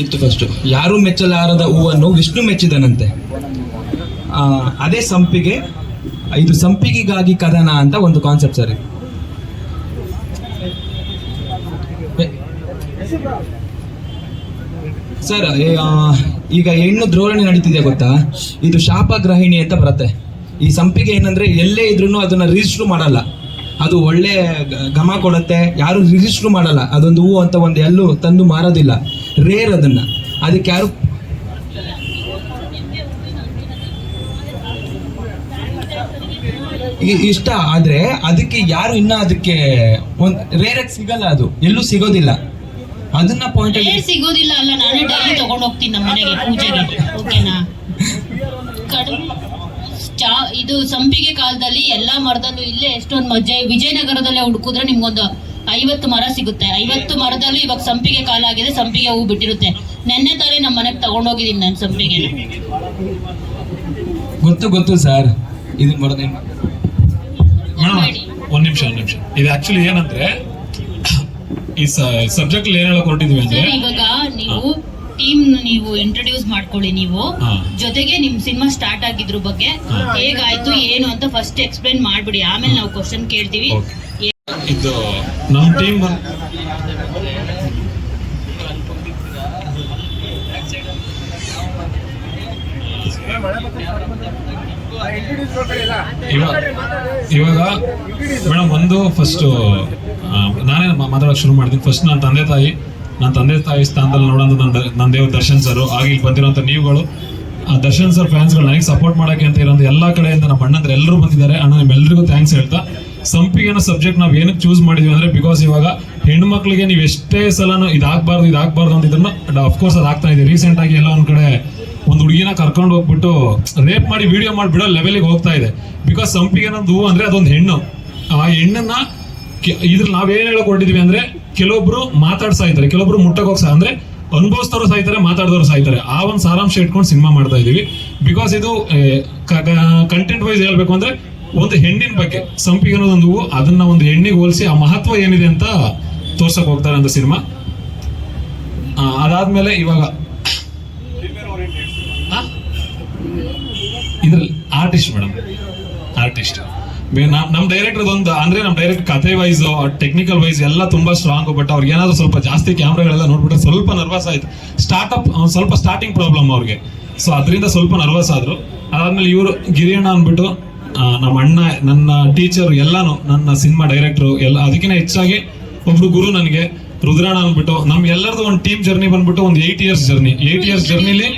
ಇತ್ತು ಫಸ್ಟ್. ಯಾರು ಮೆಚ್ಚಲಾರದ ಹೂವನ್ನು ವಿಷ್ಣು ಮೆಚ್ಚಿದನಂತೆ. ಅದೇ ಸಂಪಿಗೆ, ಇದು ಸಂಪಿಗೆಗಾಗಿ ಕದನ ಅಂತ ಒಂದು ಕಾನ್ಸೆಪ್ಟ್ ಸರ್. ಸರ್ ಈಗ ಹೆಣ್ಣು ದ್ರೋರಣೆ ನಡೀತಿದೆ ಗೊತ್ತಾ, ಇದು ಶಾಪಗ್ರಹಿಣಿ ಅಂತ ಬರುತ್ತೆ. ಈ ಸಂಪಿಗೆ ಏನಂದ್ರೆ ಎಲ್ಲೇ ಇದ್ರೂ ಅದನ್ನ ರಿಜಿಸ್ಟ್ರು ಮಾಡಲ್ಲ, ಅದು ಒಳ್ಳೆ ಘಮ ಕೊಡುತ್ತೆ, ಯಾರು ರಿಜಿಸ್ಟ್ರು ಮಾಡಲ್ಲ. ಅದೊಂದು ಹೂವು ಅಂತ ಒಂದು ಎಲ್ಲೂ ತಂದು ಮಾರೋದಿಲ್ಲ, ರೇರ್ ಅದನ್ನ. ಅದಕ್ಕೆ ಯಾರು ಇಷ್ಟ ಆದ್ರೆ ಅದಕ್ಕೆ ಯಾರು ಇನ್ನ ಅದಕ್ಕೆ ಒಂದು ರೇರ್ ಆಗಿ ಸಿಗಲ್ಲ, ಅದು ಎಲ್ಲೂ ಸಿಗೋದಿಲ್ಲ. ಅದನ್ನ ಪಾಯಿಂಟ್ ಸಿಗೋದಿಲ್ಲ ಅಲ್ಲ, ನಾನೇ ಡೈಲಿ ತಗೊಂಡು ಹೋಗ್ತೀನಿ ನಮ್ಮ ಮನೆಗೆ ಪೂಜೆಗೆ. ಓಕೆನಾ? ಇದು ಸಂಪಿಗೆ ಕಾಲದಲ್ಲಿ ಎಲ್ಲಾ ಮರದಲ್ಲೂ ಇಲ್ಲೇ ಎಷ್ಟೊಂದು ವಿಜಯನಗರದಲ್ಲೇ ಹುಡುಕಿದ್ರೆ ನಿಮ್ಗೊಂದು 50 ಮರ ಸಿಗುತ್ತೆ. 50 ಮರದಲ್ಲೂ ಇವಾಗ ಸಂಪಿಗೆ ಕಾಲ ಆಗಿದೆ, ಸಂಪಿಗೆ ಹೂ ಬಿಟ್ಟಿರುತ್ತೆ. ನೆನ್ನೆ ತಾನೇ ನಮ್ಮ ಮನೆಗೆ ತಗೊಂಡೋಗಿದ್ದೀನಿ ನಾನು ಸಂಪಿಗೆ. ಗೊತ್ತು ಸರ್. ಇದು ಒಂದ್ ನಿಮಿಷ ಇದು ಆಕ್ಚುಲಿ ಏನಂದ್ರೆ ಈ ಸಬ್ಜೆಕ್ಟ್ ಏನ್ ಹೇಳಕ್ ಹೊರಟಿದ್ವಿ ಅಂದ್ರೆ, ಇವಾಗ ನೀವು ಇಂಟ್ರೊಡ್ಯೂಸ್ ಮಾಡ್ಕೊಳ್ಳಿ. ನೀವು ಜೊತೆಗೆ ನಿಮ್ ಸಿನಿಮಾ ಸ್ಟಾರ್ಟ್ ಆಗಿದ್ರ ಬಗ್ಗೆ ಹೇಗಾಯ್ತು ಏನು ಅಂತ ಫಸ್ಟ್ ಎಕ್ಸ್ಪ್ಲೈನ್ ಮಾಡ್ಬಿಡಿ, ಆಮೇಲೆ ನಾವು ಕ್ವಶನ್ ಕೇಳ್ತೀವಿ. ಇದು ನಮ್ ಟೀಮ್ ಇವಾಗ ಮೇಡಮ್ ಒಂದು ಫಸ್ಟ್ ನಾನೇ ಮಾತಾಡೋಕೆ ಶುರು ಮಾಡ್ತೀನಿ. ಫಸ್ಟ್ ನನ್ನ ತಂದೆ ತಾಯಿ ಸ್ಥಾನದಲ್ಲಿ ನೋಡೋದು ನನ್ನ ದೇವ್ರ ದರ್ಶನ್ ಸರ್. ಆಗ ಇಲ್ಲಿ ಬಂದಿರೋಂಥ ನೀವುಗಳು ದರ್ಶನ್ ಸರ್ ಫ್ಯಾನ್ಸ್ಗಳು ನನಗೆ ಸಪೋರ್ಟ್ ಮಾಡೋಕ್ಕೆ ಅಂತ ಇರೋದು ಎಲ್ಲ ಕಡೆಯಿಂದ ನಮ್ಮ ಅಣ್ಣಂದ್ರೆ ಎಲ್ಲರೂ ಬಂದಿದ್ದಾರೆ. ಅಣ್ಣ ನಿಮ್ಮೆಲ್ಲರಿಗೂ ಥ್ಯಾಂಕ್ಸ್ ಹೇಳ್ತಾ, ಸಂಪಿಗೆ ಅನ್ನೋ ಸಬ್ಜೆಕ್ಟ್ ನಾವು ಏನಕ್ಕೆ ಚೂಸ್ ಮಾಡಿದ್ವಿ ಅಂದ್ರೆ, ಬಿಕಾಸ್ ಇವಾಗ ಹೆಣ್ಮಕ್ಳಿಗೆ ನೀವು ಎಷ್ಟೇ ಸಲನೂ ಇದಾಗಬಾರ್ದು ಅಂತ ಇದನ್ನ ಅಫ್ಕೋರ್ಸ್ ಅದು ಆಗ್ತಾ ಇದೆ. ರೀಸೆಂಟ್ ಆಗಿ ಎಲ್ಲ ಒಂದ್ ಕಡೆ ಒಂದು ಹುಡುಗಿನ ಕರ್ಕೊಂಡು ಹೋಗ್ಬಿಟ್ಟು ರೇಪ್ ಮಾಡಿ ವಿಡಿಯೋ ಮಾಡಿಬಿಡೋ ಲೆವೆಲ್ಗೆ ಹೋಗ್ತಾ ಇದೆ. ಬಿಕಾಸ್ ಸಂಪಿಗೆ ಅನ್ನೋದು ಹೂವು ಅಂದ್ರೆ ಅದೊಂದು ಹೆಣ್ಣು. ಆ ಹೆಣ್ಣನ್ನ ಇದ್ರಲ್ಲಿ ನಾವೇನ್ ಹೇಳಕ್ ಹೊರಟಿದ್ವಿ ಅಂದ್ರೆ, ಕೆಲವೊಬ್ರು ಮಾತಾಡ್ಸಾಯ್ತಾರೆ, ಕೆಲವೊಬ್ರು ಮುಟ್ಟಕ್ ಹೋಗ್ಸ ಅಂದ್ರೆ ಅನುಭವಿಸ್ತವ್ರು ಸಾಯ್ತಾರೆ, ಮಾತಾಡಿದವ್ರು ಸಾಯ್ತಾರೆ. ಆ ಒಂದು ಸಾರಾಂಶ ಇಟ್ಕೊಂಡು ಸಿನಿಮಾ ಮಾಡ್ತಾ ಇದೀವಿ. ಬಿಕಾಸ್ ಇದು ಕಂಟೆಂಟ್ ವೈಸ್ ಹೇಳ್ಬೇಕು ಅಂದ್ರೆ, ಒಂದು ಹೆಣ್ಣಿನ ಬಗ್ಗೆ ಸಂಪಿಗೆ ಅನ್ನೋದೊಂದು ಹೂವು, ಅದನ್ನ ಒಂದು ಹೆಣ್ಣಿಗೆ ಹೋಲಿಸಿ ಆ ಮಹತ್ವ ಏನಿದೆ ಅಂತ ತೋರ್ಸಕ್ ಹೋಗ್ತಾರೆ ಅಂತ ಸಿನಿಮಾ. ಅದಾದ್ಮೇಲೆ ಇವಾಗ ಇದ್ರಲ್ಲಿ ಆರ್ಟಿಸ್ಟ್ ನಮ್ ಡೈರೆಕ್ಟರ್ ಒಂದು ಅಂದ್ರೆ ನಮ್ ಡೈರೆಕ್ಟ್ ಕಥೆ ವೈಸ್ ಟೆಕ್ನಿಕಲ್ ವೈಸ್ ಎಲ್ಲ ತುಂಬಾ ಸ್ಟ್ರಾಂಗ್. ಬಟ್ ಅವ್ರಿಗೆ ಏನಾದ್ರು ಸ್ವಲ್ಪ ಜಾಸ್ತಿ ಕ್ಯಾಮ್ರಾಗಳೆಲ್ಲ ನೋಡ್ಬಿಟ್ರೆ ಸ್ವಲ್ಪ ನರ್ವಸ್ ಆಯ್ತು. ಸ್ವಲ್ಪ ಸ್ಟಾರ್ಟಿಂಗ್ ಪ್ರಾಬ್ಲಮ್ ಅವ್ರಿಗೆ, ಸೊ ಅದರಿಂದ ಸ್ವಲ್ಪ ನರ್ವಸ್ ಆದ್ರು. ಅದಾದ್ಮೇಲೆ ಇವರು ಗಿರಿಯಣ್ಣ ಅಂದ್ಬಿಟ್ಟು ನಮ್ಮ ಅಣ್ಣ, ನನ್ನ ಟೀಚರ್, ಎಲ್ಲಾನು ನನ್ನ ಸಿನಿಮಾ ಡೈರೆಕ್ಟರ್ ಎಲ್ಲ. ಅದಕ್ಕಿಂತ ಹೆಚ್ಚಾಗಿ ಒಬ್ರು ಗುರು ನನಗೆ, ರುದ್ರಣ್ಣ ಅಂದ್ಬಿಟ್ಟು. ನಮ್ಗೆಲ್ಲರದು ಒಂದು ಟೀಮ್ ಜರ್ನಿ ಬಂದ್ಬಿಟ್ಟು ಒಂದು 8 years ಜರ್ನಿ. 8 years ಜರ್ನಿಲಿ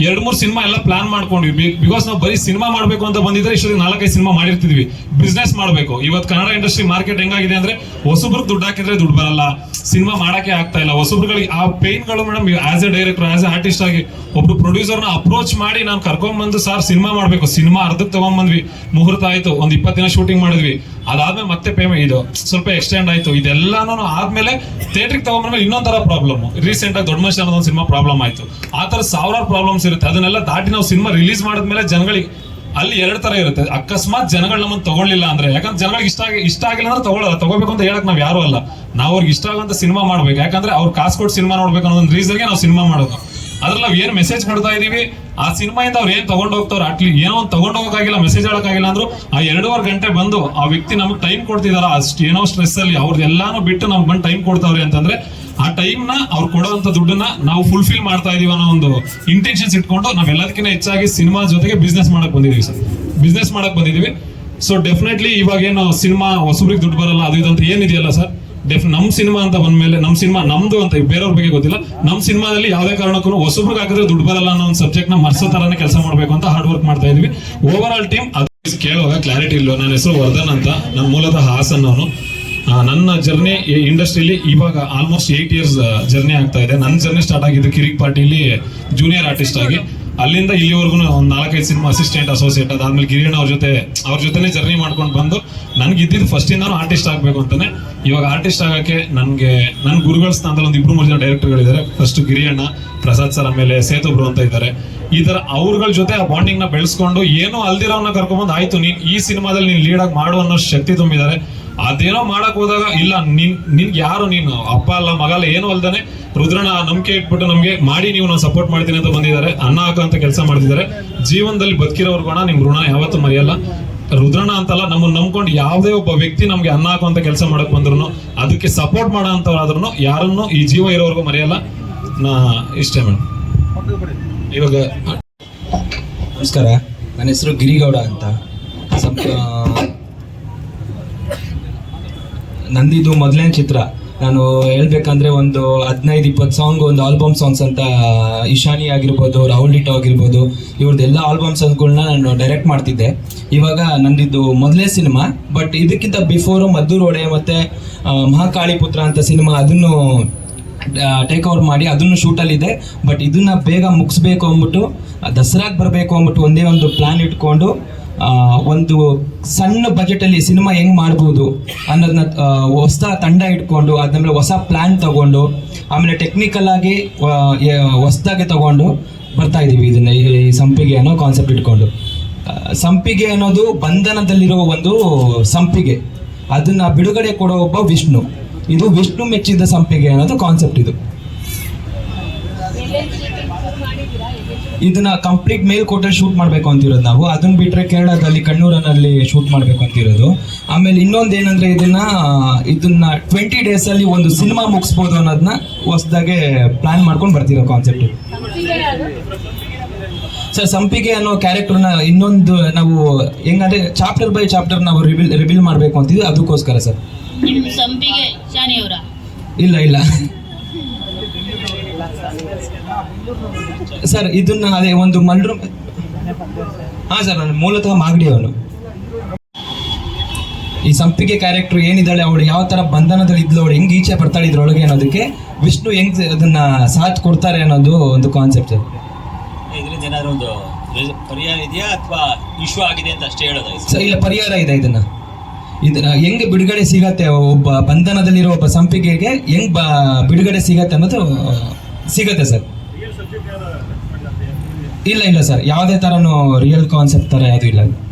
2-3 ಸಿನಿಮಾ ಎಲ್ಲ ಪ್ಲಾನ್ ಮಾಡ್ಕೊಂಡ್ವಿ. ಬಿಕಾಸ್ ನಾವು ಬರೀ ಸಿನಿಮಾ ಮಾಡ್ಬೇಕು ಅಂತ ಬಂದಿದ್ರೆ ಇಷ್ಟೊಂದು 4-5 ಸಿನಿಮಾ ಮಾಡಿರ್ತಿದ್ವಿ. ಬಿಸ್ನೆಸ್ ಮಾಡ್ಬೇಕು. ಇವತ್ತು ಕನ್ನಡ ಇಂಡಸ್ಟ್ರಿ ಮಾರ್ಕೆಟ್ ಹೆಂಗಾಗಿದೆ ಅಂದ್ರೆ, ಹೊಸಬ್ರಿಗೆ ದುಡ್ಡು ಹಾಕಿದ್ರೆ ದುಡ್ಡು ಬರಲ್ಲ, ಸಿನಿಮಾ ಮಾಡಕ್ಕೆ ಆಗ್ತಾ ಇಲ್ಲ. ಹೊಸಬ್ರುಗಳಿಗೆ ಆ ಪೇನ್ಗಳು madam. As a director, as a artist ಆಗಿ ಒಬ್ರು ಪ್ರೊಡ್ಯೂಸರ್ನ ಅಪ್ರೋಚ್ ಮಾಡಿ ನಾನು ಕರ್ಕೊಂಡ್ಬಂದು, ಸರ್ ಸಿನಿಮಾ ಮಾಡ್ಬೇಕು, ಸಿನಿಮಾ ಅರ್ಧಕ್ಕೆ ತಗೊಂಡ್ಬಂದ್ವಿ, ಮುಹೂರ್ತ ಆಯ್ತು, ಒಂದು 20 ದಿನ ಶೂಟಿಂಗ್ ಮಾಡಿದ್ವಿ. ಅದಾದ್ಮೇಲೆ ಮತ್ತೆ ಪೇಮೆಂಟ್ ಇದು ಸ್ವಲ್ಪ ಎಕ್ಸ್ಟೆಂಡ್ ಆಯ್ತು. ಇದೆಲ್ಲಾನು ಆದ್ಮೇಲೆ ಥಿಯೇಟ್ರಿಗೆ ತಗೊಂಡ್ಮೇಲೆ ಇನ್ನೊಂದರ ಪ್ರಾಬ್ಲಮ್. ರೀಸೆಂಟ್ ಆಗಿ ದೊಡ್ಡ ಮನುಷ್ಯ ಅನ್ನೋದೊಂದು ಸಿನಿಮಾ ಪ್ರಾಬ್ಲಮ್ ಆಯ್ತು. ಆ ತರ ಸಾವಿರಾರು ಪ್ರಾಬ್ಲಮ್ಸ್ ಇರುತ್ತೆ. ಅದನ್ನೆಲ್ಲ ದಾಟಿ ನಾವು ಸಿನಿಮಾ ರಿಲೀಸ್ ಮಾಡಿದ್ಮೇಲೆ ಜನಗಳಿಗೆ ಅಲ್ಲಿ 2 ತರ ಇರುತ್ತೆ. ಅಕಸ್ಮಾತ್ ಜನಗಳು ನಮ್ಮನ್ನು ತಗೊಳ್ಳಿಲ್ಲ ಅಂದ್ರೆ, ಯಾಕಂದ್ರೆ ಜನಗಳಿಗೆ ಇಷ್ಟ ಆಗಿಲ್ಲ ಅಂದ್ರೆ ತಗೊಳ್ಳಲ್ಲ. ತಗೋಬೇಕು ಅಂತ ಹೇಳಕ್ ನಾವ್ ಯಾರು ಅಲ್ಲ. ನಾವು ಅವ್ರಿಗೆ ಇಷ್ಟ ಆಗಂತ ಸಿನಿಮಾ ಮಾಡ್ಬೇಕು. ಯಾಕಂದ್ರೆ ಅವ್ರು ಕಾಸು ಕೊಟ್ಟು ಸಿನಿಮಾ ನೋಡ್ಬೇಕು ಅನ್ನೋ ಒಂದು ರೀಸನ್ಗೆ ನಾವು ಸಿನಿಮಾ ಮಾಡೋದು. ಅದ್ರಲ್ಲಿ ನಾವ್ ಏನ್ ಮೆಸೇಜ್ ಕೊಡ್ತಾ ಇದೀವಿ, ಆ ಸಿನಿಮಾಯಿಂದ ಅವ್ರು ಏನ್ ತಗೊಂಡ್ ಹೋಗ್ತಾವ್ರು, ಅಟ್ಲಿ ಏನೋ ಒಂದು ತಗೊಂಡ್ ಹೋಗಕ್ಕಾಗಿಲ್ಲ, ಮೆಸೇಜ್ ಹೇಳಕ್ಕಾಗಿಲ್ಲ ಅಂದ್ರು ಆ 2.5 ಗಂಟೆ ಬಂದು ಆ ವ್ಯಕ್ತಿ ನಮ್ಗೆ ಟೈಮ್ ಕೊಡ್ತಿದಾರ, ಅಷ್ಟು ಏನೋ ಸ್ಟ್ರೆಸ್ ಅಲ್ಲಿ ಅವ್ರದ್ದೆಲ್ಲಾನು ಬಿಟ್ಟು ನಮ್ಗೆ ಬಂದು ಟೈಮ್ ಕೊಡ್ತಾವ್ರಿ ಅಂತಂದ್ರೆ, ಆ ಟೈಮ್ ನ ಅವ್ರು ಕೊಡುವಂತ ದುಡ್ಡನ್ನ ನಾವು ಫುಲ್ಫಿಲ್ ಮಾಡ್ತಾ ಇದೀವಿ ಅನ್ನೋ ಒಂದು ಇಂಟೆನ್ಷನ್ಸ್ ಇಟ್ಕೊಂಡು ನಾವೆಲ್ಲದಕ್ಕಿಂತ ಹೆಚ್ಚಾಗಿ ಸಿನಿಮಾ ಜೊತೆಗೆ ಬಿಸ್ನೆಸ್ ಮಾಡಕ್ ಬಂದಿದೀವಿ ಸರ್. ಬಿಸ್ನೆಸ್ ಮಾಡಕ್ ಬಂದಿದೀವಿ. ಸೊ ಡೆಫಿನೆಟ್ಲಿ ಇವಾಗ ಏನು ಸಿನಿಮಾ ಹೊಸಬ್ರಿಗೆ ದುಡ್ಡು ಬರಲ್ಲ ಅದು ಇದಂತ ಏನಿದೆಯಲ್ಲ ಸರ್, ನಮ್ ಸಿನಿಮಾ ಅಂತ ಬಂದ್ಮೇಲೆ, ನಮ್ ಸಿನಿಮಾ ನಮ್ದು ಅಂತ ಬೇರೆಯವ್ರ ಬಗ್ಗೆ ಗೊತ್ತಿಲ್ಲ, ನಮ್ ಸಿನಿಮಾದಲ್ಲಿ ಯಾವುದೇ ಕಾರಣಕ್ಕೂ ಹೊಸಬ್ರಿಗೆ ಹಾಕಿದ್ರೆ ದುಡ್ಡು ಬರಲ್ಲ ಅನ್ನೋ ಒಂದು ಸಬ್ಜೆಕ್ಟ್ ನ ಮರ್ಸೋ ತರಾನೇ ಕೆಲಸ ಮಾಡ್ಬೇಕು ಅಂತ ಹಾರ್ಡ್ ವರ್ಕ್ ಮಾಡ್ತಾ ಇದೀವಿ. ಓವರ್ ಆಲ್ ಟೀಮ್ ಕೇಳುವಾಗ ಕ್ಲಾರಿಟಿ ಇಲ್ಲ. ನನ್ನ ಹೆಸರು ವರ್ಧನ್ ಅಂತ, ನನ್ನ ಮೂಲತಃ ಹಾಸನ್ ಅವನು. ನನ್ನ ಜರ್ನಿ ಇಂಡಸ್ಟ್ರಿಲಿ ಇವಾಗ ಆಲ್ಮೋಸ್ಟ್ 8 years ಜರ್ನಿ ಆಗ್ತಾ ಇದೆ. ನನ್ನ ಜರ್ನಿ ಸ್ಟಾರ್ಟ್ ಆಗಿದ್ದು ಕಿರಿಕ್ ಪಾರ್ಟಿಲಿ ಜೂನಿಯರ್ ಆರ್ಟಿಸ್ಟ್ ಆಗಿ. ಅಲ್ಲಿಂದ ಇಲ್ಲಿವರೆಗೂ ಒಂದು 4-5 ಸಿನಿಮಾ ಅಸಿಸ್ಟೆಂಟ್, ಅಸೋಸಿಯೇಟ್. ಅದಾದ್ಮೇಲೆ ಗಿರಿಯಣ್ಣ ಅವ್ರ ಜೊತೆನೇ ಜರ್ನಿ ಮಾಡ್ಕೊಂಡು ಬಂದು ನನ್ಗೆ ಇದ್ದಿದ್ದು ಫಸ್ಟ್ ಇಂದಾನು ಆರ್ಟಿಸ್ಟ್ ಆಗ್ಬೇಕು ಅಂತಾನೆ. ಇವಾಗ ಆರ್ಟಿಸ್ಟ್ ಆಗಕ್ಕೆ ನನ್ನ ಗುರುಗಳ ಸ್ಥಾನದಲ್ಲಿ ಒಂದು 2-3 ಜನ ಡೈರೆಕ್ಟರ್ಗಳಿದ್ದಾರೆ. ಫಸ್ಟ್ ಗಿರಿಯಣ್ಣ, ಪ್ರಸಾದ್ ಸರ್, ಆಮೇಲೆ ಸೇತುಬ್ರು ಅಂತ ಇದ್ದಾರೆ. ಈ ತರ ಅವ್ರಗಳ ಜೊತೆ ಆ ಬಾಂಡಿಂಗ್ ನ ಬೆಳೆಸ್ಕೊಂಡು, ಏನೋ ಅಲ್ದಿರೋನ್ನ ಕರ್ಕೊಂಡ್ಬಂದು ಆಯ್ತು ನೀನ್ ಈ ಸಿನಿಮಾದಲ್ಲಿ ನೀನ್ ಲೀಡ್ ಆಗಿ ಮಾಡು ಅನ್ನೋ ಶಕ್ತಿ ತುಂಬಿದ್ದಾರೆ. ಅದೇನೋ ಮಾಡಕ್ ಹೋದಾಗ ಇಲ್ಲ ನಿನ್ಗೆ ಯಾರು ನೀನು ಅಪ್ಪ ಅಲ್ಲ ಮಗ ಅಲ್ಲ ಏನೋ ಅಲ್ದಾನೆ ರುದ್ರನ ನಂಬಿಕೆ ಇಟ್ಬಿಟ್ಟು ನಮ್ಗೆ ಮಾಡಿ ನೀವು ನಾನು ಸಪೋರ್ಟ್ ಮಾಡ್ತೀನಿ ಅಂತ ಬಂದಿದ್ದಾರೆ, ಅನ್ನ ಹಾಕುವಂತ ಕೆಲಸ ಮಾಡ್ತಿದ್ದಾರೆ. ಜೀವನದಲ್ಲಿ ಬದುಕಿರೋರ್ಗೋಣ ನಿಮ್ ಋಣ ಯಾವತ್ತೂ ಮರೆಯಲ್ಲ. ರುದ್ರಣ ಅಂತಲ್ಲ, ನಮ್ಮನ್ನ ನಂಬ್ಕೊಂಡು ಯಾವುದೇ ಒಬ್ಬ ವ್ಯಕ್ತಿ ನಮ್ಗೆ ಅನ್ನ ಹಾಕುವಂತ ಕೆಲಸ ಮಾಡಕ್ ಬಂದ್ರು ಅದಕ್ಕೆ ಸಪೋರ್ಟ್ ಮಾಡೋ ಅಂತವ್ರಾದ್ರೂ ಯಾರನ್ನು ಈ ಜೀವ ಇರೋವರೆಗೂ ಮರೆಯಲ್ಲ. ನಾ ಇಷ್ಟೇ ಮೇಡಮ್. ಇವಾಗ ನಮಸ್ಕಾರ, ನನ್ನ ಹೆಸರು ಗಿರಿಗೌಡ ಅಂತ. ನಂದಿದು ಮೊದಲನೇ ಚಿತ್ರ. ನಾನು ಹೇಳ್ಬೇಕಂದ್ರೆ ಒಂದು 15-20 ಸಾಂಗ್, ಒಂದು ಆಲ್ಬಮ್ ಸಾಂಗ್ಸ್ ಅಂತ ಇಶಾನಿ ಆಗಿರ್ಬೋದು, ರಾಹುಲ್ ಡಿಟೋ ಆಗಿರ್ಬೋದು, ಇವ್ರದ್ದು ಎಲ್ಲ ಆಲ್ಬಮ್ ಸಾಂಗ್ಗಳನ್ನ ನಾನು ಡೈರೆಕ್ಟ್ ಮಾಡ್ತಿದ್ದೆ. ಇವಾಗ ನಂದಿದ್ದು ಮೊದಲನೇ ಸಿನಿಮಾ. ಬಟ್ ಇದಕ್ಕಿಂತ ಬಿಫೋರು ಮದ್ದೂರು ಒಡೆ ಮತ್ತು ಮಹಾಕಾಳಿಪುತ್ರ ಅಂತ ಸಿನಿಮಾ, ಅದನ್ನು ಟೇಕ್ ಓವರ್ ಮಾಡಿ ಅದನ್ನು ಶೂಟಲ್ಲಿದೆ. ಬಟ್ ಇದನ್ನ ಬೇಗ ಮುಗಿಸ್ಬೇಕು ಅಂದ್ಬಿಟ್ಟು, ದಸರಾಗೆ ಬರಬೇಕು ಅಂದ್ಬಿಟ್ಟು ಒಂದೇ ಒಂದು ಪ್ಲ್ಯಾನ್ ಇಟ್ಕೊಂಡು ಒಂದು ಸಣ್ಣ ಬಜೆಟಲ್ಲಿ ಸಿನಿಮಾ ಹೆಂಗೆ ಮಾಡ್ಬೋದು ಅನ್ನೋದನ್ನ ಹೊಸ ತಂಡ ಇಟ್ಕೊಂಡು, ಅದಾದ್ಮೇಲೆ ಹೊಸ ಪ್ಲ್ಯಾನ್ ತಗೊಂಡು, ಆಮೇಲೆ ಟೆಕ್ನಿಕಲ್ ಆಗಿ ಹೊಸದಾಗಿ ತಗೊಂಡು ಬರ್ತಾ ಇದ್ದೀವಿ ಇದನ್ನ. ಈ ಸಂಪಿಗೆ ಅನ್ನೋ ಕಾನ್ಸೆಪ್ಟ್ ಇಟ್ಕೊಂಡು. ಸಂಪಿಗೆ ಅನ್ನೋದು ಬಂಧನದಲ್ಲಿರೋ ಒಂದು ಸಂಪಿಗೆ, ಅದನ್ನ ಬಿಡುಗಡೆ ಕೊಡೋ ಒಬ್ಬ ವಿಷ್ಣು. ಇದು ವಿಷ್ಣು ಮೆಚ್ಚಿದ ಸಂಪಿಗೆ ಅನ್ನೋದು ಕಾನ್ಸೆಪ್ಟ್. ಇದನ್ನ ಕಂಪ್ಲೀಟ್ ಮೇಲ್ಕೋಟೆ ಶೂಟ್ ಮಾಡ್ಬೇಕು ಅಂತಿರೋದು ನಾವು. ಅದನ್ನ ಬಿಟ್ರೆ ಕೇರಳದಲ್ಲಿ ಕಣ್ಣೂರನಲ್ಲಿ ಶೂಟ್ ಮಾಡ್ಬೇಕು ಅಂತಿರೋದು. ಆಮೇಲೆ ಇನ್ನೊಂದು ಏನಂದ್ರೆ ಇದನ್ನ 20 days ಅಲ್ಲಿ ಒಂದು ಸಿನಿಮಾ ಮುಗಿಸ್ಬೋದು ಅನ್ನೋದನ್ನ ಹೊಸದಾಗೆ ಪ್ಲಾನ್ ಮಾಡ್ಕೊಂಡು ಬರ್ತಿರೋ ಕಾನ್ಸೆಪ್ಟ್. ಸರ್, ಸಂಪಿಗೆ ಅನ್ನೋ ಕ್ಯಾರೆಕ್ಟರ್ನ ಇನ್ನೊಂದು ನಾವು ಹೆಂಗಂದ್ರೆ ಚಾಪ್ಟರ್ ಬೈ ಚಾಪ್ಟರ್ ನಾವು ರಿವೀಲ್ ಮಾಡ್ಬೇಕು ಅಂತಿದ್ವಿ, ಅದಕ್ಕೋಸ್ಕರ ಸರ್. ನಿಮ್ ಸಂಪಿಗೆ ಶಾನಿ ಅವರ? ಇಲ್ಲ ಸರ್, ಇದನ್ನ ಅದೇ ಒಂದು ಮಲ್ರು. ಹಾಂ ಸರ್, ನಾನು ಮೂಲತಃ ಮಾಗಡಿಯವನು. ಈ ಸಂಪಿಗೆ ಕ್ಯಾರೆಕ್ಟರ್ ಏನಿದ್ದಾಳೆ, ಅವಳು ಯಾವ ತರ ಬಂಧನದಲ್ಲಿ ಇದ್ಲು, ಅವಳು ಹೆಂಗ್ ಈಚೆ ಬರ್ತಾಳೆ ಇದ್ರೊಳಗೆ ಅನ್ನೋದಕ್ಕೆ ವಿಷ್ಣು ಹೆಂಗ್ ಅದನ್ನ ಸಾಥ್ ಕೊಡ್ತಾರೆ ಅನ್ನೋದು ಒಂದು ಕಾನ್ಸೆಪ್ಟ್. ಇದರಿಂದ ಏನಾದ್ರು ಒಂದು ಪರಿಹಾರ ಇದೆಯಾ ಅಥವಾ ಇಶ್ಯೂ ಆಗಿದೆ ಅಂತ ಅಷ್ಟೇ ಹೇಳೋದು? ಸರ್, ಇಲ್ಲ, ಪರಿಹಾರ ಇದೆ. ಇದನ್ನ ಹೆಂಗ್ ಬಿಡುಗಡೆ ಸಿಗತ್ತೆ, ಒಬ್ಬ ಬಂಧನದಲ್ಲಿರೋ ಒಬ್ಬ ಸಂಪಿಗೆಗೆ ಹೆಂಗ್ ಬಿಡುಗಡೆ ಸಿಗತ್ತೆ ಅನ್ನೋದು ಸಿಗತ್ತೆ ಸರ್. ಇಲ್ಲ ಸರ್, ಯಾವುದೇ ತರನು ರಿಯಲ್ ಕಾನ್ಸೆಪ್ಟ್ ತರ ಯಾವುದು ಇಲ್ಲ.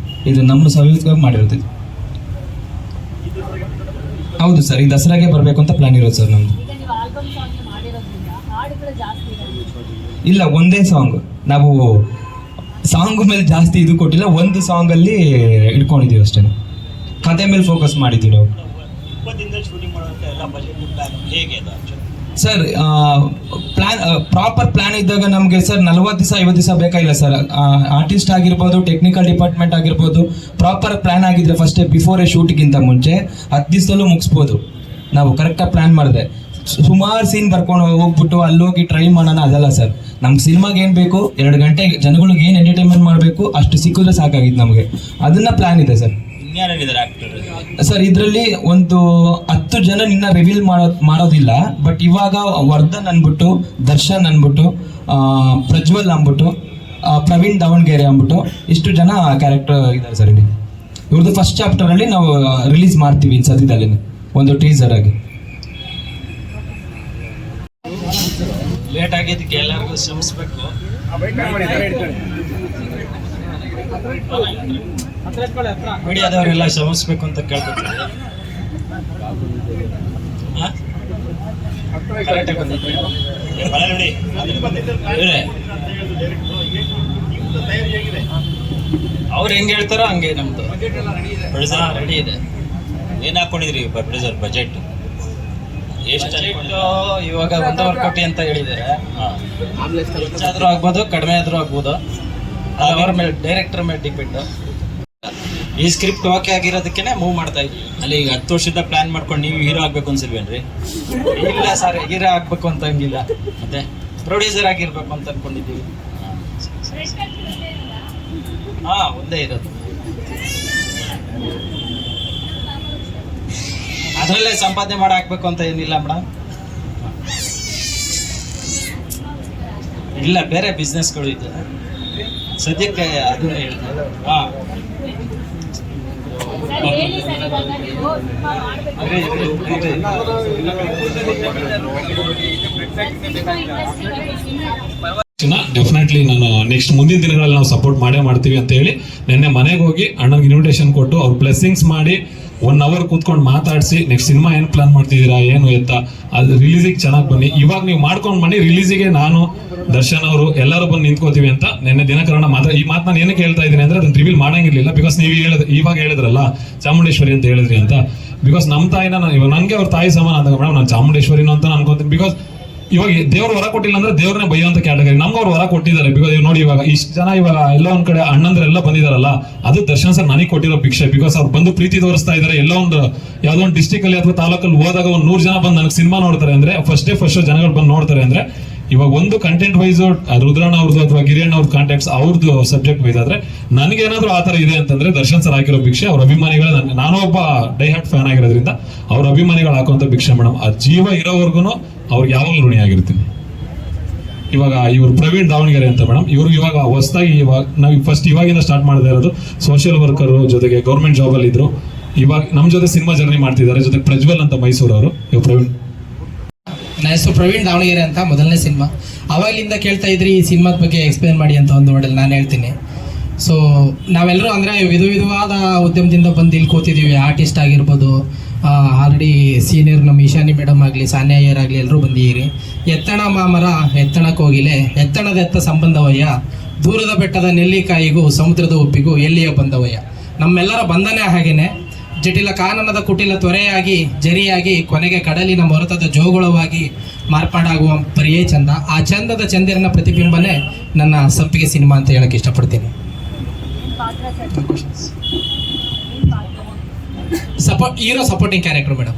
ಇದು ನಮ್ಮ ಸವಿಯುತವಾಗಿ ಮಾಡಿರೋದು. ಹೌದು ಸರ್, ಈ ದಸರಾಗೆ ಬರಬೇಕು ಅಂತ ಪ್ಲಾನ್ ಇರೋದು ಸರ್ ನಮ್ದು. ಇಲ್ಲ, ಒಂದೇ ಸಾಂಗ್. ನಾವು ಸಾಂಗ್ ಮೇಲೆ ಜಾಸ್ತಿ ಇದು ಕೊಟ್ಟಿಲ್ಲ, ಒಂದು ಸಾಂಗ್ ಅಲ್ಲಿ ಇಟ್ಕೊಂಡಿದೀವಿ ಅಷ್ಟೇ. ಕತೆ ಮೇಲೆ ಫೋಕಸ್ ಮಾಡಿದ್ದೀವಿ ನಾವು. ಸರ್, ಪ್ರಾಪರ್ ಪ್ಲಾನ್ ಇದ್ದಾಗ ನಮಗೆ ಸರ್ 40 ದಿವಸ 50 ದಿವಸ ಬೇಕಾಗಿಲ್ಲ ಸರ್. ಆರ್ಟಿಸ್ಟ್ ಆಗಿರ್ಬೋದು, ಟೆಕ್ನಿಕಲ್ ಡಿಪಾರ್ಟ್ಮೆಂಟ್ ಆಗಿರ್ಬೋದು, ಪ್ರಾಪರ್ ಪ್ಲಾನ್ ಆಗಿದ್ರೆ ಫಸ್ಟೇ ಬಿಫೋರ್ ಶೂಟಿಗಿಂತ ಮುಂಚೆ 10 ದಿವಸದಲ್ಲೂ ಮುಗಿಸ್ಬೋದು. ನಾವು ಕರೆಕ್ಟಾಗಿ ಪ್ಲಾನ್ ಮಾಡಿದೆ. ಸುಮಾರು ಸೀನ್ ಬರ್ಕೊಂಡು ಹೋಗ್ಬಿಟ್ಟು ಅಲ್ಲೋಗಿ ಟ್ರೈ ಮಾಡೋಣ ಅದಲ್ಲ ಸರ್. ನಮ್ಗೆ ಸಿನಿಮಾಗೆ ಏನು ಬೇಕು, 2 ಗಂಟೆ ಜನಗಳಿಗೆ ಏನು ಎಂಟರ್ಟೈನ್ಮೆಂಟ್ ಮಾಡಬೇಕು ಅಷ್ಟು ಸಿಕ್ಕಿದ್ರೆ ಸಾಕಾಗಿತ್ತು ನಮಗೆ. ಅದನ್ನ ಪ್ಲಾನ್ ಇದೆ ಸರ್. ಸರ್, ಇದರಲ್ಲಿ ಒಂದು 10 ಜನ ಇನ್ನ ರಿವೀಲ್ ಮಾಡೋದಿಲ್ಲ. ಬಟ್ ಇವಾಗ ವರ್ಧನ್ ಅನ್ಬಿಟ್ಟು, ದರ್ಶನ್ ಅನ್ಬಿಟ್ಟು, ಪ್ರಜ್ವಲ್ ಅಂದ್ಬಿಟ್ಟು, ಪ್ರವೀಣ್ ದಾವಣಗೆರೆ ಅಂದ್ಬಿಟ್ಟು ಇಷ್ಟು ಜನ ಕ್ಯಾರೆಕ್ಟರ್ ಇದ್ದಾರೆ ಸರ್ ಇಲ್ಲಿ. ಇವ್ರದ್ದು ಫಸ್ಟ್ ಚಾಪ್ಟರ್ ಅಲ್ಲಿ ನಾವು ರಿಲೀಸ್ ಮಾಡ್ತೀವಿ ಸದ್ಯದಲ್ಲಿ ಒಂದು ಟೀಸರ್ ಆಗಿ. ಲೇಟ್ ಆಗಿದ್ದಕ್ಕೆ ಎಲ್ಲರಿಗೂ ಶ್ರಮಿಸ್ಬೇಕು. ಮೀಡಿಯಾದವರೆಲ್ಲ ಶ್ರಮಿಸ್ಬೇಕು ಅಂತ ಕೇಳ್ಕೊತೀನಿ. ಅವ್ರು ಹೆಂಗ್ ಹೇಳ್ತಾರೋ ಹಂಗೆ ನಮ್ದು ರೆಡಿ ಇದೆ. ಏನ್ ಹಾಕೊಂಡಿದ್ರಿ ಪ್ರೊಡ್ಯೂಸರ್ ಬಜೆಟ್? ಎಷ್ಟು ಇವಾಗ 1.5 ಕೋಟಿ ಅಂತ ಹೇಳಿದ್ದಾರೆ. ಹೆಚ್ಚಾದ್ರೂ ಆಗ್ಬೋದು, ಕಡಿಮೆ ಆದ್ರೂ ಆಗ್ಬೋದು. ಅವ್ರ ಮೇಲೆ, ಡೈರೆಕ್ಟರ್ ಮೇಲೆ ಡಿಪೆಂಡ್. ಈ ಸ್ಕ್ರಿಪ್ಟ್ ಓಕೆ ಆಗಿರೋದಕ್ಕೆ ಮೂವ್ ಮಾಡ್ತಾ ಇದ್ವಿ. ಅಲ್ಲಿ ಈಗ 10 ವರ್ಷದ ಪ್ಲಾನ್ ಮಾಡ್ಕೊಂಡು ನೀವು ಹೀರೋ ಆಗ್ಬೇಕು ಅನ್ಸಿಲ್ವೇನ್ರಿ? ಇಲ್ಲ ಸರ್, ಹೀರೋ ಆಗ್ಬೇಕು ಅಂತ ಹಂಗಿಲ್ಲ. ಮತ್ತೆ ಪ್ರೊಡ್ಯೂಸರ್ ಆಗಿರ್ಬೇಕು ಅಂತ ಅನ್ಕೊಂಡಿದ್ದೀವಿ. ಒಂದೇ ಇರೋದು. ಅದರಲ್ಲೇ ಸಂಪಾದನೆ ಮಾಡಿ ಹಾಕ್ಬೇಕು ಅಂತ ಏನಿಲ್ಲ ಮೇಡಮ್. ಇಲ್ಲ, ಬೇರೆ ಬಿಸ್ನೆಸ್ಗಳು ಇದೆ ಸದ್ಯಕ್ಕೆ. ಅದನ್ನೇ ಹೇಳ್ತಾರೆ. ಡೆಫಿನೆಟ್ಲಿ ನಾನು ನೆಕ್ಸ್ಟ್ ಮುಂದಿನ ದಿನಗಳಲ್ಲಿ ನಾವು ಸಪೋರ್ಟ್ ಮಾಡೇ ಮಾಡ್ತೀವಿ ಅಂತ ಹೇಳಿ ನಿನ್ನೆ ಮನೆಗೆ ಹೋಗಿ ಅಣ್ಣನಿಗೆ ಇನ್ವಿಟೇಷನ್ ಕೊಟ್ಟು ಅವ್ರ ಬ್ಲೆಸ್ಸಿಂಗ್ಸ್ ಮಾಡಿ 1 hour ಕೂತ್ಕೊಂಡು ಮಾತಾಡಿಸಿ ನೆಕ್ಸ್ಟ್ ಸಿನಿಮಾ ಏನು ಪ್ಲಾನ್ ಮಾಡ್ತಿದ್ದೀರಾ ಏನು ಎತ್ತ ಅದು ರಿಲೀಸಿಗೆ ಚೆನ್ನಾಗಿ ಬನ್ನಿ, ಇವಾಗ ನೀವು ಮಾಡ್ಕೊಂಡು ಬನ್ನಿ, ರಿಲೀಸಿಗೆ ನಾನು ದರ್ಶನ್ ಅವರು ಎಲ್ಲರೂ ಬಂದು ನಿಂತ್ಕೋತೀವಿ ಅಂತ ನಿನ್ನೆ ದಿನಕರಣ ಮಾತ್ರ. ಈ ಮಾತು ನಾನು ಏನಕ್ಕೆ ಹೇಳ್ತಾ ಇದ್ದೀನಿ ಅಂದ್ರೆ ಅದನ್ನ ರಿವೀಲ್ ಮಾಡಂಗಿರ್ಲಿಲ್ಲ, ಬಿಕಾಸ್ ನೀವು ಇವಾಗ ಹೇಳಿದ್ರಲ್ಲ ಚಾಮುಂಡೇಶ್ವರಿ ಅಂತ ಹೇಳಿದ್ರಿ ಅಂತ. ಬಿಕಾಸ್ ನಮ್ಮ ತಾಯಿನ ಇವಾಗ ನನಗೆ ಅವ್ರ ತಾಯಿ ಸಮಾನ ಅಂದಾಗ ಮೇಡಮ್ ನಾನು ಚಾಮುಂಡೇಶ್ವರಿನೂ ಅಂತ ಅನ್ಕೊಂತೀನಿ. ಬಿಕಾಸ್ ಇವಾಗ ದೇವ್ರು ವರ ಕೊಟ್ಟಿಲ್ಲ ಅಂದ್ರೆ ದೇವ್ರನ್ನೇ ಬೈಯೋಂತ ಕ್ಯಾಟಗರಿ, ನಮ್ಗೆ ಅವ್ರು ವರ ಕೊಟ್ಟಿದ್ದಾರೆ. ಬಿಕಾಸ್ ಇವಾಗ ನೋಡಿ, ಇವಾಗ ಇಷ್ಟು ಜನ ಇವಾಗ ಎಲ್ಲೋ ಒಂದ್ ಕಡೆ ಅಣ್ಣಂದ್ರೆಲ್ಲ ಬಂದಿದಾರಲ್ಲ, ಅದು ದರ್ಶನ್ ಸರ್ ನನಗೆ ಕೊಟ್ಟಿರೋ ಭಿಕ್ಷೆ. ಬಿಕಾಸ್ ಅವ್ರು ಬಂದು ಪ್ರೀತಿ ತೋರಿಸ್ತಾ ಇದ್ದಾರೆ. ಎಲ್ಲೋ ಒಂದು ಯಾವ್ದೋ ಒಂದು ಡಿಸ್ಟಿಕ್ ಅಲ್ಲಿ ಅಥವಾ ತಾಲೂಕಲ್ಲಿ ಹೋದಾಗ ಒಂದು 100 ಜನ ಬಂದು ನನಗೆ ಸಿನಿಮಾ ನೋಡ್ತಾರೆ ಅಂದ್ರೆ, ಫಸ್ಟ್ ಶೋ ಜನಗಳು ಬಂದು ನೋಡ್ತಾರೆ ಅಂದ್ರೆ, ಇವಾಗ ಒಂದು ಕಂಟೆಂಟ್ ವೈಸ್ ರುದ್ರಣ್ಣ ಅವ್ರದ್ದು ಅಥವಾ ಗಿರಿಯಣ್ಣ ಅವ್ರದ್ದು ಕಾಂಟ್ಯಾಕ್ಟ್ಸ್ ಅವ್ರದ್ದು ಸಬ್ಜೆಕ್ಟ್ ವೈಸ್ ಆದ್ರೆ, ನನಗೇನಾದ್ರೂ ಆ ತರ ಇದೆ ಅಂತಂದ್ರೆ ದರ್ಶನ್ ಸರ್ ಹಾಕಿರೋ ಭಿಕ್ಷೆ. ಅವ್ರ ಅಭಿಮಾನಿಗಳ, ನಾನು ಒಬ್ಬ ಡೈ ಹಾರ್ಟ್ ಫ್ಯಾನ್ ಆಗಿರೋದ್ರಿಂದ ಅವ್ರ ಅಭಿಮಾನಿಗಳು ಹಾಕುವಂತ ಭಿಕ್ಷೆ ಮೇಡಮ್. ಆ ಜೀವ ಇರೋವರೆಗೂ ಅವ್ರಿಗೆ ಯಾವಾಗಲೂ ಋಣಿ ಆಗಿರ್ತೀನಿ. ಇವಾಗ ಇವ್ರು ಪ್ರವೀಣ್ ದಾವಣಗೆರೆ ಅಂತ ಮೇಡಮ್, ಇವ್ರು ಇವಾಗ ಹೊಸದಾಗಿ ನಾವು ಇವಾಗಿಂದ ಸ್ಟಾರ್ಟ್ ಮಾಡದೇ ಇರೋದು. ಸೋಷಿಯಲ್ ವರ್ಕರ್ ಜೊತೆಗೆ ಗೌರ್ಮೆಂಟ್ ಜಾಬ್ ಅಲ್ಲಿ ಇದ್ರು, ಇವಾಗ ನಮ್ಮ ಜೊತೆ ಸಿನಿಮಾ ಜರ್ನಿ ಮಾಡ್ತಿದ್ದಾರೆ. ಜೊತೆಗೆ ಪ್ರಜ್ವಲ್ ಅಂತ ಮೈಸೂರವರು. ಇವ್ರು ಪ್ರವೀಣ್, ನನ್ನ ಹೆಸರು ಪ್ರವೀಣ್ ದಾವಣಗೆರೆ ಅಂತ. ಮೊದಲನೇ ಸಿನಿಮಾ ಅವಾಗಲಿಂದ ಕೇಳ್ತಾ ಇದ್ರಿ ಈ ಸಿನಿಮಾದ ಬಗ್ಗೆ ಎಕ್ಸ್ಪ್ಲೇನ್ ಮಾಡಿ ಅಂತ ಒಂದು ಮಾಡಲ್ ನಾನು ಹೇಳ್ತೀನಿ. ಸೊ ನಾವೆಲ್ಲರೂ ಅಂದರೆ ವಿಧವಾದ ಉದ್ಯಮದಿಂದ ಬಂದು ಇಲ್ಲಿ ಕೂತಿದ್ದೀವಿ. ಆರ್ಟಿಸ್ಟ್ ಆಗಿರ್ಬೋದು, ಆಲ್ರೆಡಿ ಸೀನಿಯರ್ ನಮ್ಮ ಈಶಾನಿ ಮೇಡಮ್ ಆಗಲಿ, ಸಾನ್ಯ ಅಯ್ಯರ್ ಆಗಲಿ, ಎಲ್ಲರೂ ಬಂದಿದ್ದೀರಿ. ಎತ್ತಣ ಮಾಮರ ಎತ್ತಣಕ್ಕೆ ಹೋಗಿಲೆ, ಎತ್ತಣದೆತ್ತ ಸಂಬಂಧವಯ್ಯ, ದೂರದ ಬೆಟ್ಟದ ನೆಲ್ಲಿಕಾಯಿಗೂ ಸಮುದ್ರದ ಉಪ್ಪಿಗೂ ಎಲ್ಲಿಯ ಬಂದವಯ್ಯ. ನಮ್ಮೆಲ್ಲರ ಬಂಧನೆ ಹಾಗೇನೆ, ಜಟಿಲ ಕಾನನದ ಕುಟಿಲ ತ್ವರೆಯಾಗಿ ಜರಿಯಾಗಿ ಕೊನೆಗೆ ಕಡಲಿನ ಮೊರತದ ಜೋಗುಳವಾಗಿ ಮಾರ್ಪಾಡಾಗುವ ಪರಿಯೇ ಚಂದ. ಆ ಚಂದದ ಚಂದಿರನ ಪ್ರತಿಬಿಂಬನೇ ನನ್ನ ಸಂಪಿಗೆ ಸಿನಿಮಾ ಅಂತ ಹೇಳಕ್ಕೆ ಇಷ್ಟಪಡ್ತೀನಿ. Hero supporting character madam.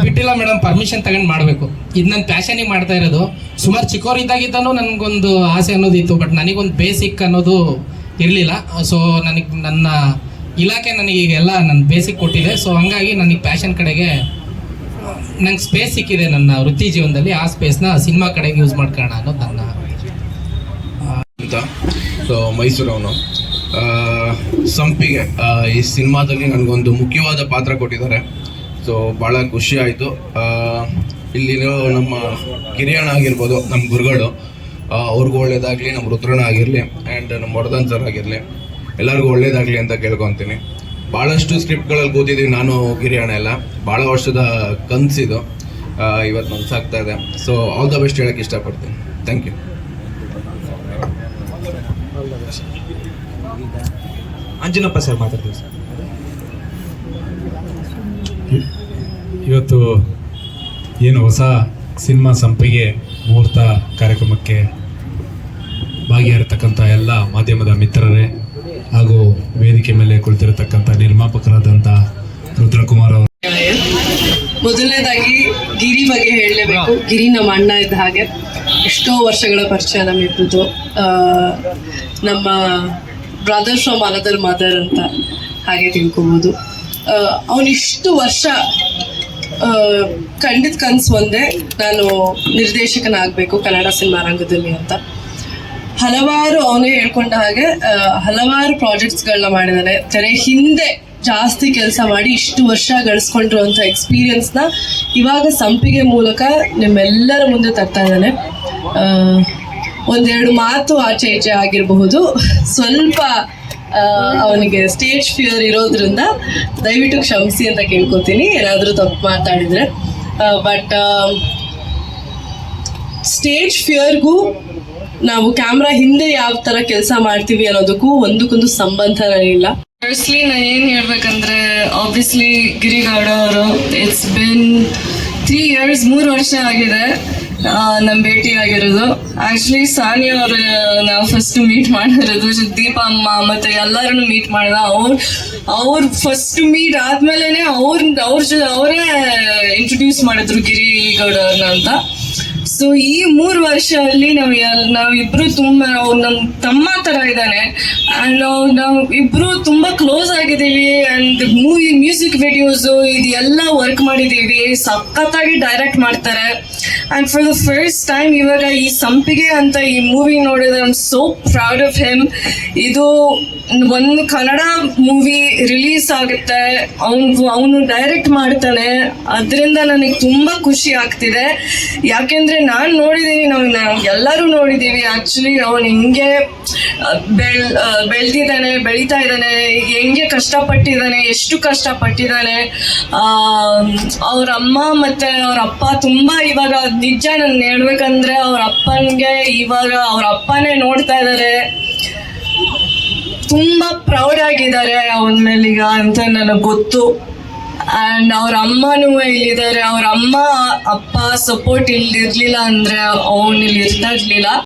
ಬಿಟ್ಟಿಲ್ಲ ಮೇಡಮ್, ಪರ್ಮಿಷನ್ ತಗೊಂಡು ಮಾಡಬೇಕು. ಇದು ನನ್ನ ಪ್ಯಾಷನಿಗೆ ಮಾಡ್ತಾ ಇರೋದು. ಸುಮಾರು ಚಿಕ್ಕವರಿದ್ದಾಗಿದ್ದಾನು ನನಗೊಂದು ಆಸೆ ಅನ್ನೋದಿತ್ತು, ಬಟ್ ನನಗೊಂದು ಬೇಸಿಕ್ ಅನ್ನೋದು ಇರಲಿಲ್ಲ. ಸೊ ನನ್ನ ಇಲಾಖೆ ನನಗೆ ಈಗೆಲ್ಲ ನನ್ನ ಬೇಸಿಕ್ ಕೊಟ್ಟಿದೆ. ಸೊ ಹಂಗಾಗಿ ನನಗೆ ಪ್ಯಾಷನ್ ಕಡೆಗೆ ನಂಗೆ ಸ್ಪೇಸ್ ಸಿಕ್ಕಿದೆ ನನ್ನ ವೃತ್ತಿ ಜೀವನದಲ್ಲಿ. ಆ ಸ್ಪೇಸ್ನ ಸಿನಿಮಾ ಕಡೆಗೆ ಯೂಸ್ ಮಾಡ್ಕೊಳ್ಳೋಣ ಅನ್ನೋದು ನನ್ನ ಅಂತ. ಸೊ ಮೈಸೂರವನು ಸಂಪಿಗೆ ಈ ಸಿನಿಮಾದಲ್ಲಿ ನನಗೊಂದು ಮುಖ್ಯವಾದ ಪಾತ್ರ ಕೊಟ್ಟಿದ್ದಾರೆ. ಸೊ ಭಾಳ ಖುಷಿ ಆಯಿತು. ಇಲ್ಲಿರೋ ನಮ್ಮ ಕಿರಿಯಣ್ಣ ಆಗಿರ್ಬೋದು, ನಮ್ಮ ಗುರುಗಳು, ಅವ್ರಿಗೂ ಒಳ್ಳೇದಾಗಲಿ, ನಮ್ಮ ರುದ್ರಣ್ಣ ಆಗಿರಲಿ ಆ್ಯಂಡ್ ನಮ್ಮ ವರ್ಧನ್ ಸರ್ ಆಗಿರಲಿ, ಎಲ್ಲರಿಗೂ ಒಳ್ಳೇದಾಗಲಿ ಅಂತ ಕೇಳ್ಕೊತೀನಿ. ಭಾಳಷ್ಟು ಸ್ಕ್ರಿಪ್ಟ್ಗಳಲ್ಲಿ ಕೂತಿದ್ದೀವಿ ನಾನು, ಗಿರಿಯಣ್ಣ ಎಲ್ಲ. ಭಾಳ ವರ್ಷದ ಕನಸಿದು ಇವತ್ತು ನನಸಾಗ್ತಾ ಇದೆ. ಸೊ ಆಲ್ ದ ಬೆಸ್ಟ್ ಹೇಳೋಕ್ಕೆ ಇಷ್ಟಪಡ್ತೀನಿ. Thank you. ಅಂಜನಪ್ಪ ಸರ್ ಮಾತಾಡ್ತೀವಿ ಸರ್. ಇವತ್ತು ಏನು ಹೊಸ ಸಿನಿಮಾ ಸಂಪಿಗೆ ಮುಹೂರ್ತ ಕಾರ್ಯಕ್ರಮಕ್ಕೆ ಭಾಗಿಯಾಗಿರ್ತಕ್ಕಂಥ ಎಲ್ಲ ಮಾಧ್ಯಮದ ಮಿತ್ರರೇ ಹಾಗೂ ವೇದಿಕೆ ಮೇಲೆ ಕುಳಿತಿರತಕ್ಕಂಥ ನಿರ್ಮಾಪಕರಾದಂಥ ರುದ್ರಕುಮಾರ್ ಅವರು, ಮೊದಲನೇದಾಗಿ ಗಿರಿ ಬಗ್ಗೆ ಹೇಳಲೇಬೇಕು. ಗಿರಿ ನಮ್ಮ ಅಣ್ಣ ಇದ್ದ ಹಾಗೆ, ಎಷ್ಟೋ ವರ್ಷಗಳ ಪರಿಚಯ ನಮ್ಮಿಬ್ಬರದು. ನಮ್ಮ ಬ್ರದರ್ ಫ್ರಮ್ ಅನದರ್ ಮದರ್ ಅಂತ ಹಾಗೆ ತಿಳ್ಕೊಬೋದು. ಅವನಿಷ್ಟು ವರ್ಷ ಖಂಡಿತ ಕನಸು ಒಂದೇ, ನಾನು ನಿರ್ದೇಶಕನಾಗಬೇಕು ಕನ್ನಡ ಸಿನಿಮಾ ರಂಗದಲ್ಲಿ ಅಂತ. ಹಲವಾರು ಅವನೇ ಹೇಳ್ಕೊಂಡ ಹಾಗೆ ಹಲವಾರು ಪ್ರಾಜೆಕ್ಟ್ಸ್ಗಳನ್ನ ಮಾಡಿದ್ದಾನೆ. ತೆರೆ ಹಿಂದೆ ಜಾಸ್ತಿ ಕೆಲಸ ಮಾಡಿ ಇಷ್ಟು ವರ್ಷ ಗಳಿಸ್ಕೊಂಡಿರುವಂಥ ಎಕ್ಸ್ಪೀರಿಯನ್ಸ್ನ ಇವಾಗ ಸಂಪಿಗೆ ಮೂಲಕ ನಿಮ್ಮೆಲ್ಲರ ಮುಂದೆ ತರ್ತಾ ಇದ್ದಾನೆ. ಒಂದೆರಡು ಮಾತು ಆಚೆ ಈಚೆ ಆಗಿರಬಹುದು, ಸ್ವಲ್ಪ ಅವನಿಗೆ ಸ್ಟೇಜ್ ಫಿಯರ್ ಇರೋದ್ರಿಂದ ದಯವಿಟ್ಟು ಕ್ಷಮಿಸಿ ಅಂತ ಕೇಳ್ಕೊತೀನಿ ಏನಾದರೂ ತಪ್ಪು ಮಾತಾಡಿದರೆ. ಬಟ್ ಸ್ಟೇಜ್ ಫಿಯರ್ಗೂ ನಾವು ಕ್ಯಾಮ್ರಾ ಹಿಂದೆ ಯಾವ ಥರ ಕೆಲಸ ಮಾಡ್ತೀವಿ ಅನ್ನೋದಕ್ಕೂ ಒಂದಕ್ಕೊಂದು ಸಂಬಂಧನೇ ಇಲ್ಲ. ಫಸ್ಟ್ಲಿ ನಾನು ಏನು ಹೇಳ್ಬೇಕಂದ್ರೆ, ಆಬ್ವಿಯಸ್ಲಿ ಗಿರಿಗೌಡ ಅವರು, ಇಟ್ಸ್ ಬಿನ್ 3 years, 3 ವರ್ಷ ಆಗಿದೆ ನಮ್ಮ ಭೇಟಿ ಆಗಿರೋದು. ಆ್ಯಕ್ಚುಲಿ ಸಾನಿಯಾ ಅವರು ನಾವು ಫಸ್ಟ್ ಮೀಟ್ ಮಾಡಿರೋದು, ದೀಪ ಅಮ್ಮ ಮತ್ತು ಎಲ್ಲರನ್ನು ಮೀಟ್ ಮಾಡಿದ. ಅವ್ರು ಫಸ್ಟ್ ಮೀಟ್ ಆದ್ಮೇಲೆ ಅವರೇ ಇಂಟ್ರೊಡ್ಯೂಸ್ ಮಾಡಿದ್ರು ಗಿರಿಗೌಡ ಅವ್ರನ್ನ ಅಂತ. ಸೊ ಈ 3 ವರ್ಷದಲ್ಲಿ ನಾವಿಬ್ರು ತುಂಬ, ನಮ್ಮ ತಮ್ಮ ಥರ ಇದ್ದಾನೆ ಆ್ಯಂಡ್ ನಾವು ಇಬ್ರು ತುಂಬ ಕ್ಲೋಸ್ ಆಗಿದ್ದೀವಿ. ಆ್ಯಂಡ್ ಮ್ಯೂಸಿಕ್ ವಿಡಿಯೋಸು ಇದೆಲ್ಲ ವರ್ಕ್ ಮಾಡಿದ್ದೀವಿ. ಸಖತ್ತಾಗಿ ಡೈರೆಕ್ಟ್ ಮಾಡ್ತಾರೆ. And for the first time ಇವಾಗ ಈ ಸಂಪಿಗೆ ಅಂತ ಈ ಮೂವಿ ನೋಡಿದ್ರೆ I am so proud of him. ಇದು ಒಂದು ಕನ್ನಡ ಮೂವಿ ರಿಲೀಸ್ ಆಗುತ್ತೆ, ಅವನು ಡೈರೆಕ್ಟ್ ಮಾಡ್ತಾನೆ, ಅದರಿಂದ ನನಗೆ ತುಂಬ ಖುಷಿ ಆಗ್ತಿದೆ. ಯಾಕೆಂದರೆ ನಾನು ನೋಡಿದ್ದೀನಿ, ನಾವು ಎಲ್ಲರೂ ನೋಡಿದ್ದೀವಿ ಆ್ಯಕ್ಚುಲಿ ಅವನು ಹೆಂಗೆ ಬೆಳೀತಾ ಇದ್ದಾನೆ, ಹೆಂಗೆ ಕಷ್ಟಪಟ್ಟಿದ್ದಾನೆ, ಎಷ್ಟು ಕಷ್ಟಪಟ್ಟಿದ್ದಾನೆ. ಅವ್ರ ಅಮ್ಮ ಮತ್ತು ಅವ್ರ ಅಪ್ಪ ತುಂಬ ಇವಾಗ ನಿಜ ನಾನು ಹೇಳ್ಬೇಕಂದ್ರೆ ಅವ್ರ ಅಪ್ಪನಿಗೆ ಇವಾಗ ಅವ್ರ ಅಪ್ಪನೇ ನೋಡ್ತಾ ಇದ್ದಾರೆ, ತುಂಬ ಪ್ರೌಡ್ ಆಗಿದ್ದಾರೆ ಅವನ ಮೇಲೀಗ ಅಂತ ನನಗೆ ಗೊತ್ತು. ಆ್ಯಂಡ್ ಅವ್ರ ಅಮ್ಮನೂ ಇಲ್ಲಿದ್ದಾರೆ. ಅವ್ರ ಅಮ್ಮ ಅಪ್ಪ ಸಪೋರ್ಟ್ ಇಲ್ಲಿರಲಿಲ್ಲ ಅಂದರೆ ಅವನು ಇಲ್ಲಿ ಇರ್ತಾ ಇರಲಿಲ್ಲ.